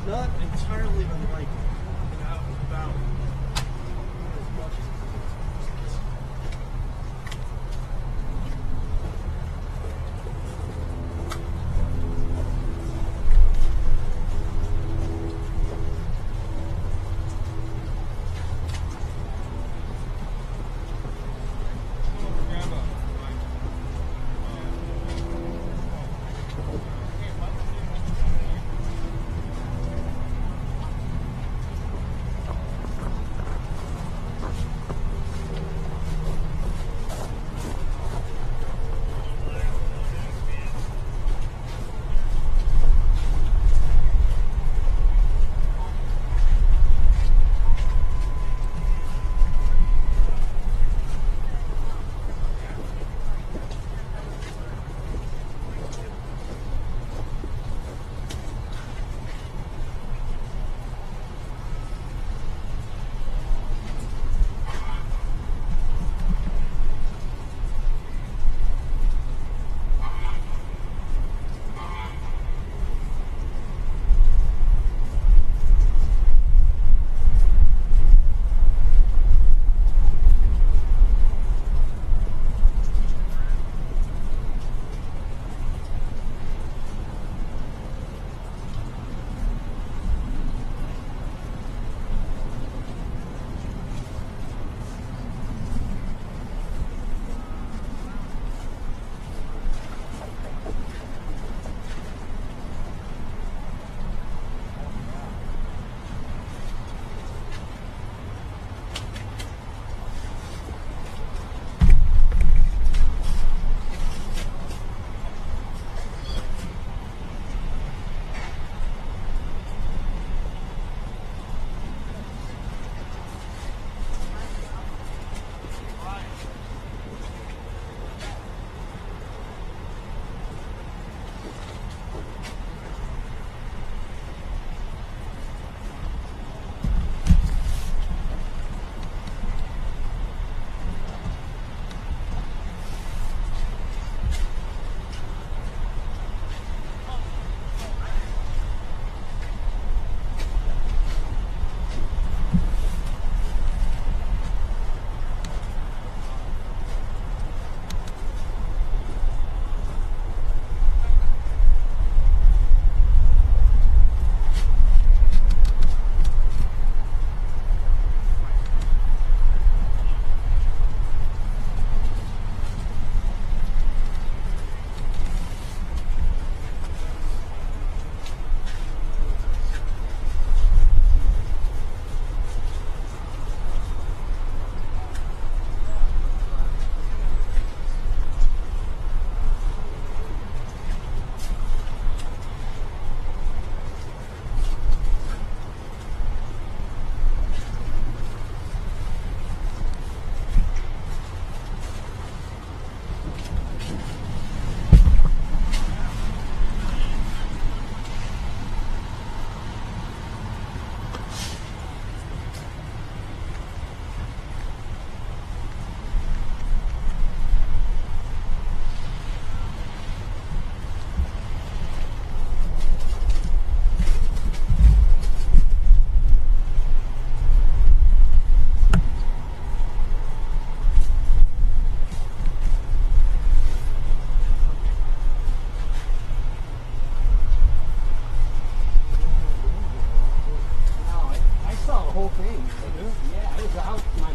not entirely unlike about as much as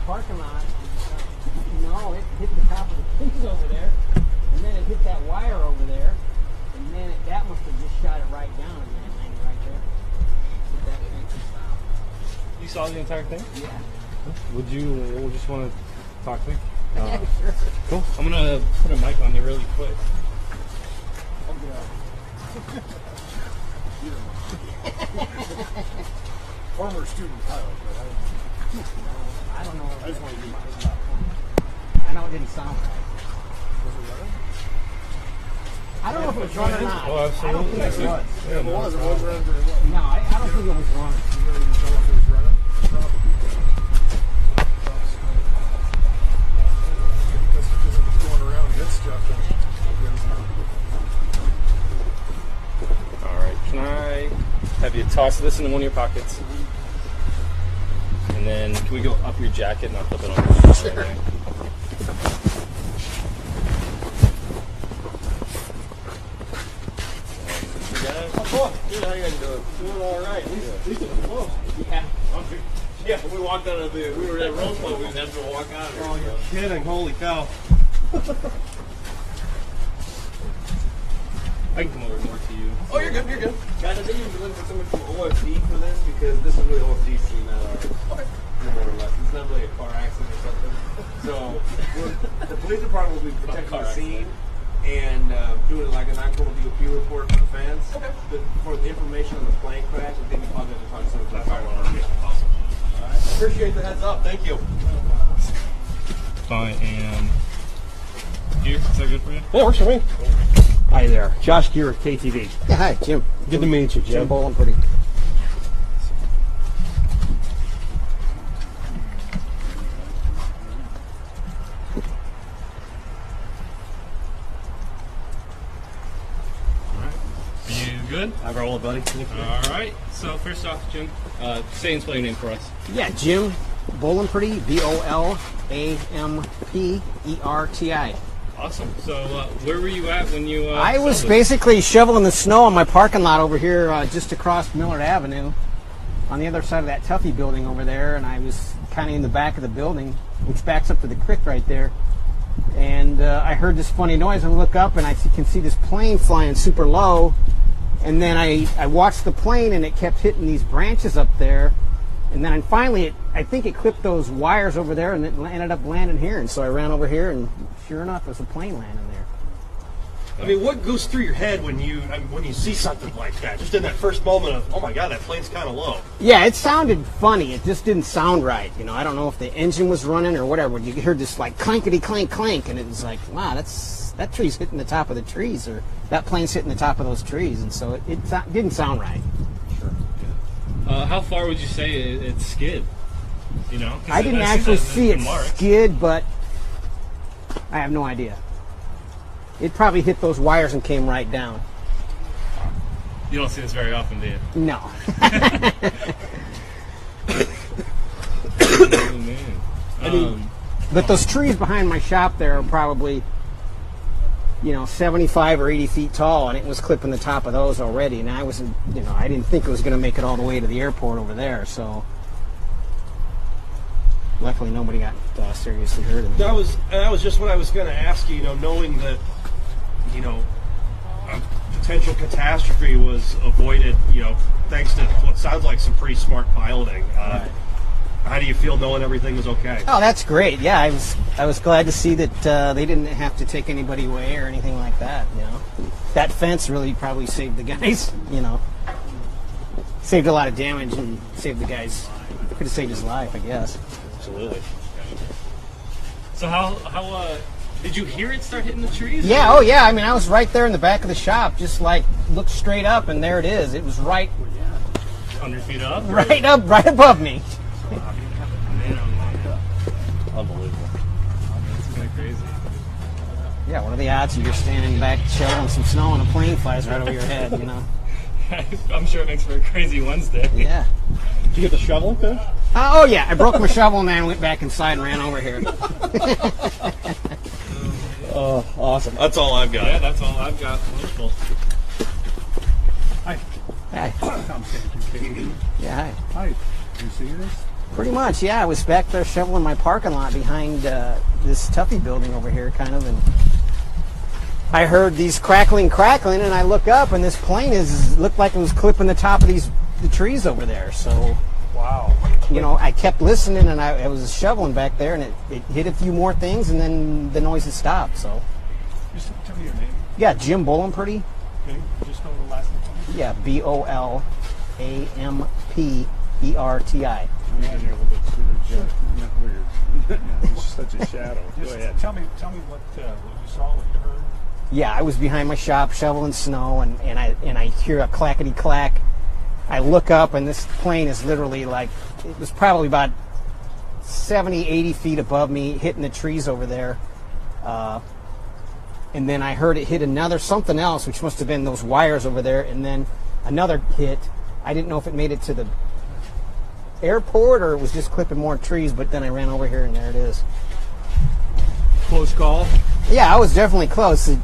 parking lot. No, it hit the top of the trees over there, and then it hit that wire over there, and then that must have just shot it right down, and then landed right there. Hit that thing and stopped. You saw the entire thing? Yeah. Would you just want to talk to me? Yeah, sure. Cool. I'm going to put a mic on you really quick. Former student pilot, but I don't know. I just want to do my I know it didn't sound right. Was it running? I don't know if it was running or not. Oh, absolutely. I don't think it was. Yeah, It no was. It problem. was running very well. No, I don't think it was running. You really didn't tell if it was running? Probably. Because if it's going around and hit stuff, then All right. Can I have have you toss this into one of your pockets. And then can we go up your jacket and I'll flip it on? Sure. Dude, how you guys doing? Doing all right. At least it was close. Yeah, we walked out of we were at Rose Club, we didn't have to walk out. Oh, you're kidding. Holy cow. I can come over more to you. Oh, you're good, you're good. Guys, I think you've been looking for someone from OFD for this because this is really OFD scene, not our. Okay. More or less. It's not really a car accident or something. So, the police department will be protecting the scene and doing like an actual DOP report for the fans. Okay. For the information on the plane crash, I think you probably have to talk to someone from the fire alarm. Awesome. All right. Appreciate the heads up. Thank you. I am here. Is that good for you? Yeah, works for me. Hi there, Josh Gear with KTV. Yeah, hi, Jim. Good to meet you, Jim. Jim Bowling Pretty. You good? I roll it, buddy. All right. So first off, Jim, say and spell your name for us. Yeah, Jim Bowling Pretty, BOLAMPERTI. Awesome. So where were you at when you? I was sold it? basically shoveling the snow on my parking lot over here, just across Millard Avenue, on the other side of that Tuffy building over there, and I was kind of in the back of the building, which backs up to the creek right there. And I heard this funny noise. I look up and I can see this plane flying super low. And then I watched the plane and it kept hitting these branches up there. And then finally, I think it clipped those wires over there and it ended up landing here. And so I ran over here and sure enough, there's a plane landing there. I mean, what goes through your head when you see something like that? Just in that first moment of, oh my God, that plane's kind of low. Yeah, it sounded funny. It just didn't sound right. You know, I don't know if the engine was running or whatever. You heard this like clankety clank clank, and it was like, wow, that tree's hitting the top of the trees, or that plane's hitting the top of those trees, and so it didn't sound right. Sure. How far would you say it skid? You know, I didn't actually see it skid, but I have no idea. It probably hit those wires and came right down. You don't see this very often, do you? No. Oh, man. But those trees behind my shop there are probably, 75 or 80 feet tall, and it was clipping the top of those already. And I wasn't, I didn't think it was going to make it all the way to the airport over there. So luckily nobody got seriously hurt. That was just what I was going to ask you. Knowing that, a potential catastrophe was avoided. Thanks to what sounds like some pretty smart piloting. Right. How do you feel knowing everything was okay? Oh, that's great. Yeah, I was glad to see that they didn't have to take anybody away or anything like that. That fence really probably saved the guys. Saved a lot of damage and saved the guys. Could have saved his life, I guess. Absolutely. So how did you hear it start hitting the trees? Yeah. Oh, yeah. I mean, I was right there in the back of the shop, just like looked straight up, and there it is. It was right 100 feet up. right above me. Unbelievable. This is kind of crazy. Yeah. What are the odds you're standing back shoveling some snow and a plane flies right over your head? I'm sure it makes for a crazy Wednesday. Yeah. Did you get the shoveling thing? Oh yeah, I broke my shovel and then went back inside and ran over here. Oh, awesome. That's all I've got. Yeah, that's all I've got. Wonderful. Hi. Hi. I'm saying KTV. Yeah, hi. Hi. You see this? Pretty much, yeah. I was back there shoveling my parking lot behind this Tuffy building over here, kind of, and I heard these crackling, and I look up, and this plane looked like it was clipping the top of the trees over there. So, Wow. I kept listening, and I was shoveling back there, and it hit a few more things, and then the noise had stopped. So, Just tell me your name. yeah, Jim Bowling Pretty. Okay. Just know the last name. Yeah, BOLAMPERTI. I'm in here a little bit sooner, Jeff. Not weird. It's such a shadow. Go ahead. Tell me what you saw, what you heard. Yeah, I was behind my shop shoveling snow, and I hear a clackety clack. I look up, and this plane is literally it was probably about 70, 80 feet above me, hitting the trees over there. And then I heard it hit something else, which must have been those wires over there, and then another hit, I didn't know if it made it to the airport or it was just clipping more trees, but then I ran over here and there it is. Close call. Yeah, I was definitely close.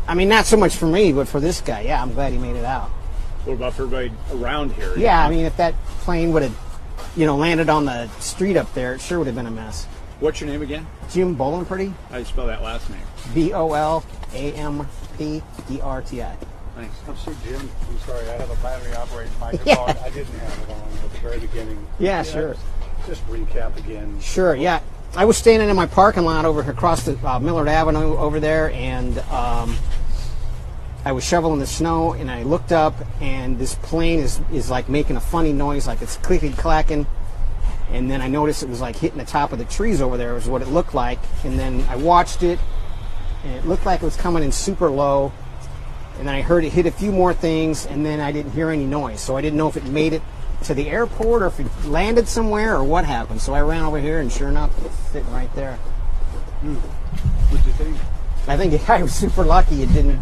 I mean, not so much for me, but for this guy, yeah, I'm glad he made it out. What about for everybody around here? Yeah, I mean, if that plane would have, landed on the street up there, it sure would have been a mess. What's your name again? Jim Bolenperty, How do you spell that last name? Bolamperti. Thanks. I'm Sir Jim. I'm sorry, I have a battery operated microphone. I didn't have it on at the very beginning. Yeah, sure. Just recap again. Sure, yeah. I was standing in my parking lot over across the Millard Avenue over there, and I was shoveling the snow, and I looked up, and this plane is like making a funny noise, like it's clicky clacking. And then I noticed it was like hitting the top of the trees over there, is what it looked like. And then I watched it, and it looked like it was coming in super low. And then I heard it hit a few more things, and then I didn't hear any noise. So I didn't know if it made it to the airport or if it landed somewhere or what happened. So I ran over here, and sure enough, it's sitting right there. What'd you think? I think I was super lucky it didn't,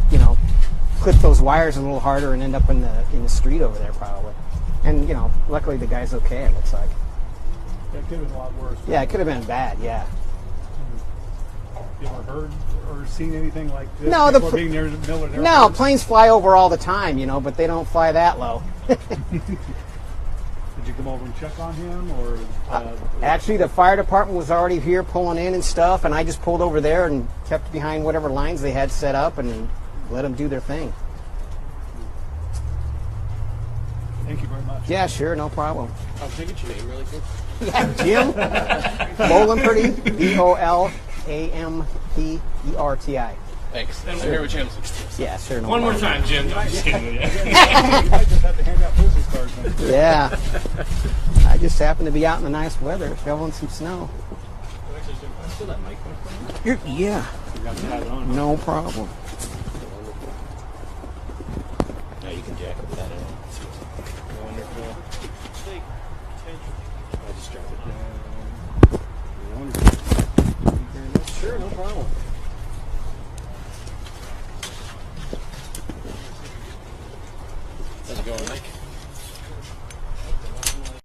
clip those wires a little harder and end up in the street over there probably. And, luckily the guy's okay, it looks like. That could have been a lot worse. Yeah, it could have been bad, yeah. You ever heard or seen anything like this No, before being near the Millard Airport? No, planes fly over all the time, but they don't fly that low. Did you come over and check on him, or? Actually, the fire department was already here pulling in and stuff, and I just pulled over there and kept behind whatever lines they had set up and let them do their thing. Thank you very much. Yeah, sure, no problem. Can I get your name really quick? Yeah, Jim Bolenperty, Bolamperti. Thanks. I'm here with Channel 16. Yeah, sure, no One more problem. time, Jim. No, I'm just kidding with you. You might just have to hand out business cards. Then. Yeah. I just happened to be out in the nice weather, shoveling some snow. Yeah, You got to have it on. no problem. Now you can jack up that end.